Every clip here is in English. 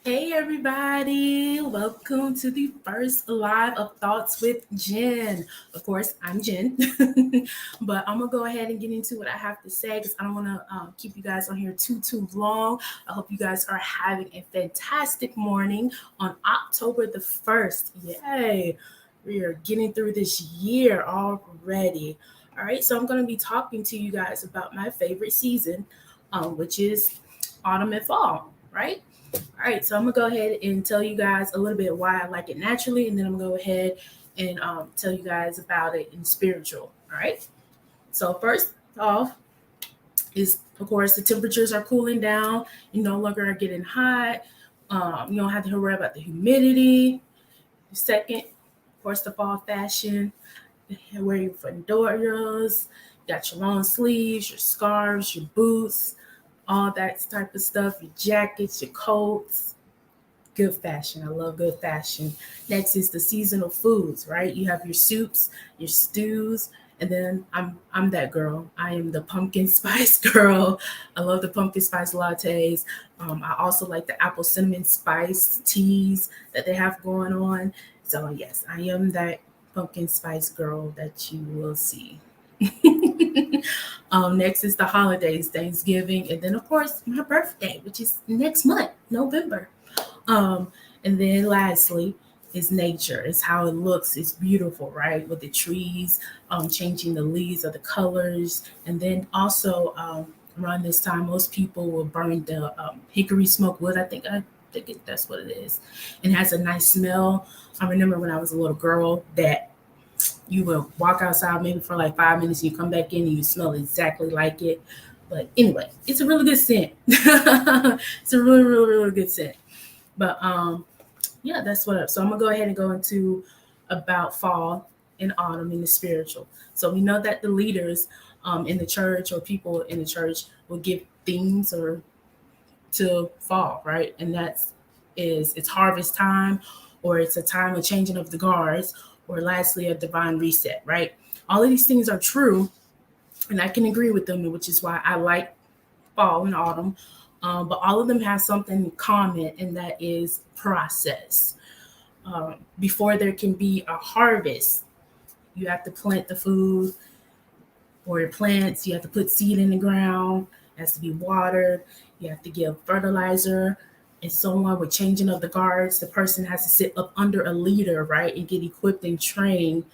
Hey everybody, welcome to the first live of Thoughts with Jen. Of course, I'm Jen, but I'm gonna go ahead and get into what I have to say because I don't want to keep you guys on here too long. I hope you guys are having a fantastic morning on October the 1st. Yay! We are getting through this year already. All right, so I'm gonna be talking to you guys about my favorite season, which is autumn and fall. Right? All right, so I'm gonna go ahead and tell you guys a little bit why I like it naturally, and then I'm gonna go ahead and tell you guys about it in spiritual. All right. So first off is of course the temperatures are cooling down. You no longer are getting hot. You don't have to worry about the humidity. Second, of course, the fall fashion. You wear your fedoras, you got your long sleeves, your scarves, your boots, all that type of stuff. Your jackets, your coats, good fashion. I love good fashion. Next is the seasonal foods, right? You have your soups, your stews, and then I'm that girl. I am the pumpkin spice girl. I love the pumpkin spice lattes. I also like the apple cinnamon spice teas that they have going on. So yes, I am that pumpkin spice girl that you will see. Next is the holidays, Thanksgiving, and then of course my birthday, which is next month, November. Um, and then lastly is nature. It's how it looks. It's beautiful, right? With the trees, changing the leaves of the colors. And then also around this time, most people will burn the hickory smoked wood. I think that's what it is. And it has a nice smell. I remember when I was a little girl that you will walk outside maybe for like 5 minutes and you come back in and you smell exactly like it. But anyway, it's a really good scent. It's a really good scent. But yeah, that's what. So I'm gonna go ahead and go into about fall and autumn in the spiritual. So we know that the leaders in the church or people in the church will give themes or to fall, right? And it's harvest time, or it's a time of changing of the guards, or lastly a divine reset, right? All of these things are true, and I can agree with them, which is why I like fall and autumn. But all of them have something in common, and that is process. Before there can be a harvest, you have to plant the food or your plants. You have to put seed in the ground. It has to be watered. You have to give fertilizer and so on. With changing of the guards, the person has to sit up under a leader, right, and get equipped and trained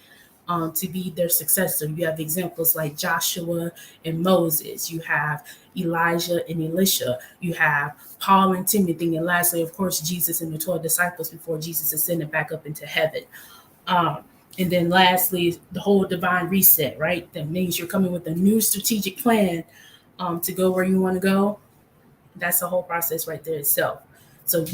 to be their successor. You have examples like Joshua and Moses. You have Elijah and Elisha. You have Paul and Timothy. And lastly, of course, Jesus and the 12 disciples before Jesus ascended back up into heaven. Um, and then lastly, the whole divine reset, right? That means you're coming with a new strategic plan to go where you want to go. That's the whole process right there itself. So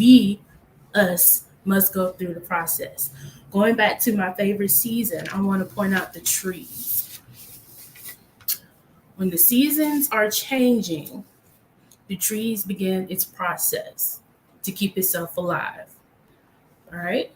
us, must go through the process. Going back to my favorite season, I want to point out the trees. When the seasons are changing, the trees begin its process to keep itself alive. All right?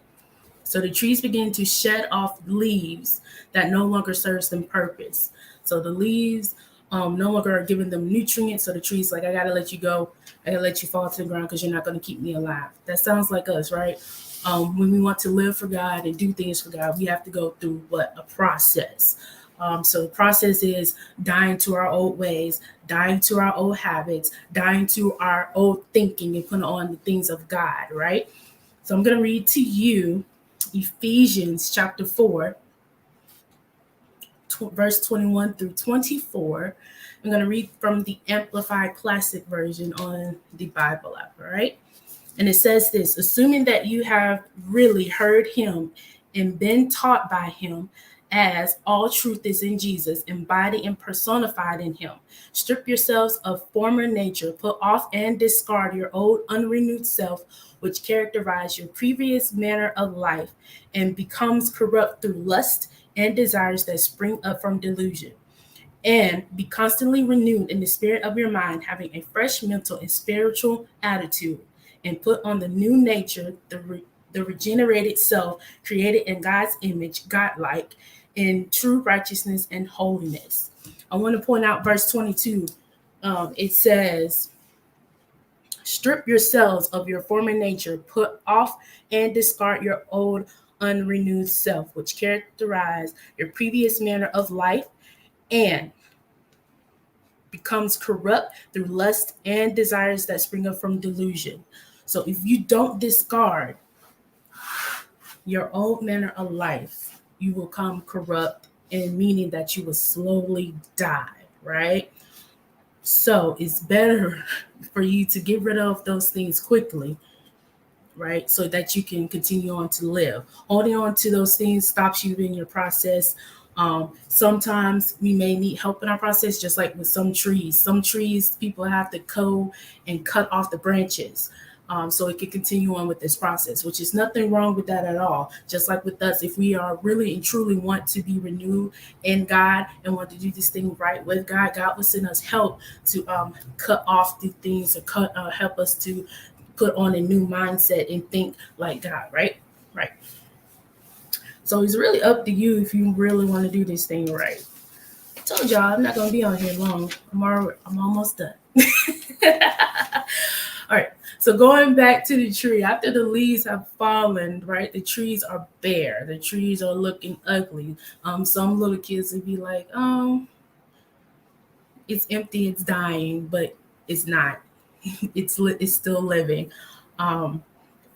So the trees begin to shed off leaves that no longer serves them purpose. So the leaves no longer are giving them nutrients. So the trees like, I gotta let you go. I gotta let you fall to the ground because you're not gonna keep me alive. That sounds like us, right? When we want to live for God and do things for God, we have to go through what a process. So the process is dying to our old ways, dying to our old habits, dying to our old thinking, and putting on the things of God, right? So I'm going to read to you Ephesians chapter 4, verse 21 through 24. I'm going to read from the Amplified Classic Version on the Bible app, all right? And it says this: assuming that you have really heard him and been taught by him, as all truth is in Jesus, embodied and personified in him. Strip yourselves of former nature, put off and discard your old unrenewed self, which characterized your previous manner of life and becomes corrupt through lust and desires that spring up from delusion. And be constantly renewed in the spirit of your mind, having a fresh mental and spiritual attitude, and put on the new nature, the regenerated self, created in God's image, godlike, in true righteousness and holiness. I want to point out verse 22. It says, Strip yourselves of your former nature, put off and discard your old unrenewed self, which characterize your previous manner of life and becomes corrupt through lust and desires that spring up from delusion. So if you don't discard your old manner of life, you will come corrupt, and meaning that you will slowly die, right? So it's better for you to get rid of those things quickly, right? So that you can continue on to live. Holding on to those things stops you in your process. Sometimes we may need help in our process, just like with some trees. Some trees, people have to go and cut off the branches. So it can continue on with this process, which is nothing wrong with that at all. Just like with us, if we are really and truly want to be renewed in God and want to do this thing right with God, God will send us help to cut off the things or help us to put on a new mindset and think like God, right? Right. So it's really up to you if you really want to do this thing right. I told y'all I'm not gonna be on here long. I'm almost done. All right. So going back to the tree, after the leaves have fallen, right? The trees are bare. The trees are looking ugly. Some little kids would be like, it's empty, it's dying, but it's not. It's still living.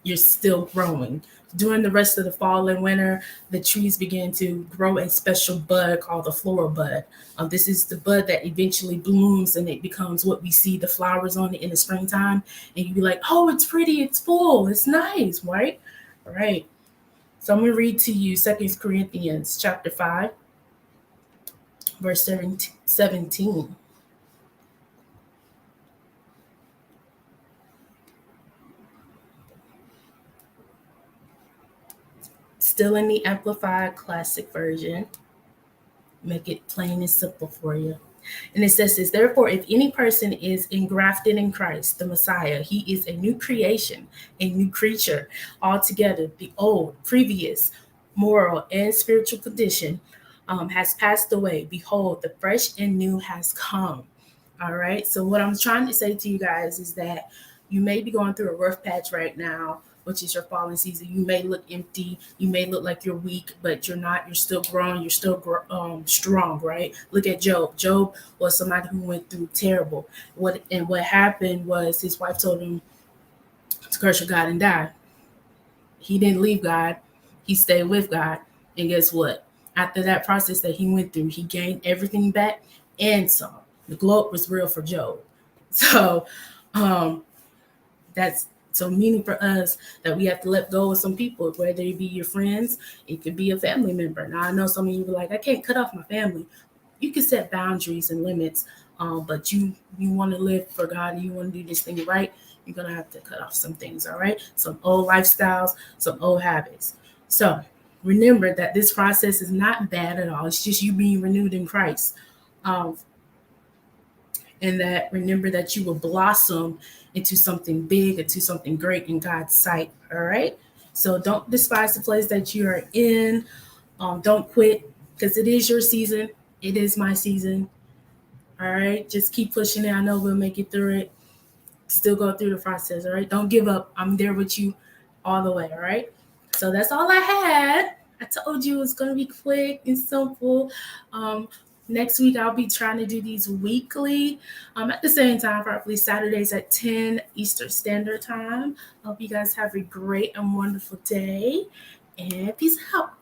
You're still growing. During the rest of the fall and winter, the trees begin to grow a special bud called the floral bud. This is the bud that eventually blooms and it becomes what we see the flowers on it in the springtime. And you'd be like, oh, it's pretty, it's full, it's nice, right? All right. So I'm going to read to you 2 Corinthians chapter 5, verse 17. Still in the Amplified Classic Version. Make it plain and simple for you. And it says this, therefore, if any person is engrafted in Christ, the Messiah, he is a new creation, a new creature altogether. The old, previous, moral, and spiritual condition has passed away. Behold, the fresh and new has come. All right. So what I'm trying to say to you guys is that you may be going through a rough patch right now, which is your falling season. You may look empty. You may look like you're weak, but you're not. You're still growing. You're still strong, right? Look at Job. Job was somebody who went through terrible. What happened was his wife told him to curse your God and die. He didn't leave God. He stayed with God. And guess what? After that process that he went through, he gained everything back and some. The globe was real for Job. So that's so meaning for us that we have to let go of some people, whether it be your friends, it could be a family member. Now I know some of you are like, I can't cut off my family. You can set boundaries and limits, but you want to live for God and you want to do this thing right, you're gonna have to cut off some things, all right? Some old lifestyles, some old habits. So remember that this process is not bad at all. It's just you being renewed in Christ. And that remember that you will blossom into something big, into something great in God's sight. All right. So don't despise the place that you are in. Don't quit because it is your season. It is my season. All right. Just keep pushing it. I know we'll make it through it. Still go through the process. All right. Don't give up. I'm there with you all the way. All right. So that's all I had. I told you it's going to be quick and simple. Next week, I'll be trying to do these weekly at the same time, probably Saturdays at 10 Eastern Standard Time. I hope you guys have a great and wonderful day, and peace out.